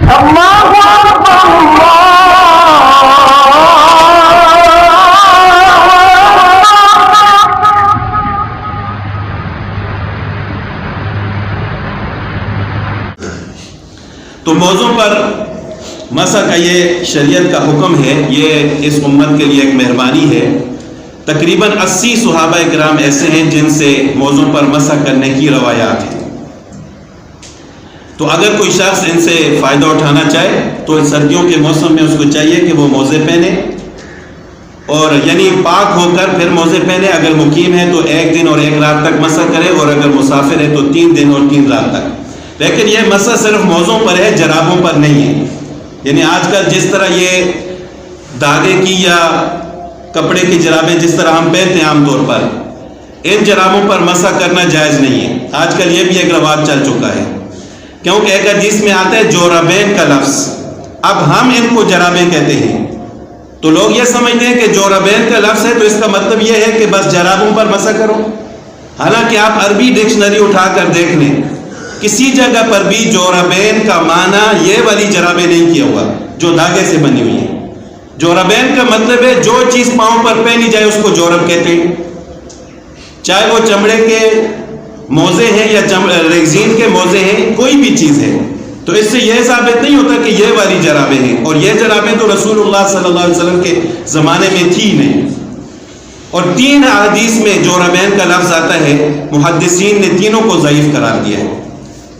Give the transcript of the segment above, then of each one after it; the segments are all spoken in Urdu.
تو موضوع پر مسح کا یہ شریعت کا حکم ہے، یہ اس امت کے لیے ایک مہربانی ہے۔ تقریباً 80 صحابہ کرام ایسے ہیں جن سے موضوع پر مسح کرنے کی روایات ہیں۔ تو اگر کوئی شخص ان سے فائدہ اٹھانا چاہے تو سردیوں کے موسم میں اس کو چاہیے کہ وہ موزے پہنے، اور یعنی پاک ہو کر پھر موزے پہنے۔ اگر مقیم ہے تو 1 دن اور 1 رات تک مسح کرے، اور اگر مسافر ہے تو 3 دن اور 3 رات تک۔ لیکن یہ مسح صرف موزوں پر ہے، جرابوں پر نہیں ہے۔ یعنی آج کل جس طرح یہ داغے کی یا کپڑے کی جرابیں جس طرح ہم پہنتے ہیں عام طور پر، ان جرابوں پر مسح کرنا جائز نہیں ہے۔ آج کل یہ بھی ایک رواج چل چکا ہے، کیونکہ ایک حدیث میں آتا ہے جوربین کا لفظ، اب ہم ان کو جرابیں کہتے ہیں، تو لوگ یہ سمجھتے ہیں کہ جوربین کا لفظ ہے تو اس کا مطلب یہ ہے کہ بس جرابوں پر مسح کرو۔ حالانکہ آپ عربی ڈکشنری اٹھا کر دیکھ لیں، کسی جگہ پر بھی جوربین کا معنی یہ والی جرابیں نہیں کیا ہوا جو دھاگے سے بنی ہوئی ہیں۔ جوربین کا مطلب ہے جو چیز پاؤں پر پہنی جائے اس کو جورب کہتے ہیں، چاہے وہ چمڑے کے موزے ہیں یا ریگزین کے موزے ہیں، کوئی بھی چیز ہے۔ تو اس سے یہ ثابت نہیں ہوتا کہ یہ والی جرابیں ہیں، اور یہ جرابیں تو رسول اللہ صلی اللہ علیہ وسلم کے زمانے میں تھی نہیں۔ اور 3 احادیث میں جوربین کا لفظ آتا ہے، محدثین نے تینوں کو ضعیف قرار دیا ہے۔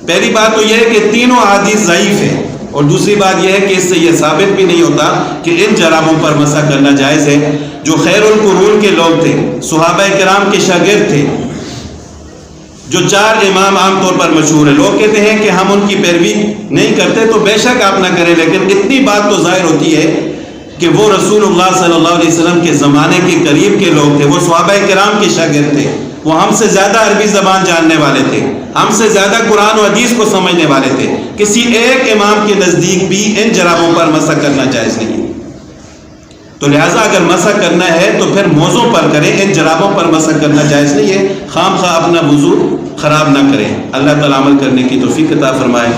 پہلی بات تو یہ ہے کہ تینوں احادیث ضعیف ہیں، اور دوسری بات یہ ہے کہ اس سے یہ ثابت بھی نہیں ہوتا کہ ان جرابوں پر مسح کرنا جائز ہے۔ جو خیر القرون کے لوگ تھے، صحابہ کرام کے شاگرد تھے، جو 4 امام عام طور پر مشہور ہیں، لوگ کہتے ہیں کہ ہم ان کی پیروی نہیں کرتے، تو بے شک آپ نہ کریں، لیکن اتنی بات تو ظاہر ہوتی ہے کہ وہ رسول اللہ صلی اللہ علیہ وسلم کے زمانے کے قریب کے لوگ تھے، وہ صحابہ کرام کے شاگرد تھے، وہ ہم سے زیادہ عربی زبان جاننے والے تھے، ہم سے زیادہ قرآن و حدیث کو سمجھنے والے تھے۔ کسی ایک امام کے نزدیک بھی ان جرابوں پر مسح کرنا جائز نہیں ہے۔ تو لہٰذا اگر مسح کرنا ہے تو پھر موزوں پر کریں، ان جرابوں پر مسح کرنا جائز نہیں ہے۔ خام خواہ اپنا وضو خراب نہ کریں۔ اللہ تعالیٰ عمل کرنے کی توفیق عطا فرمائے۔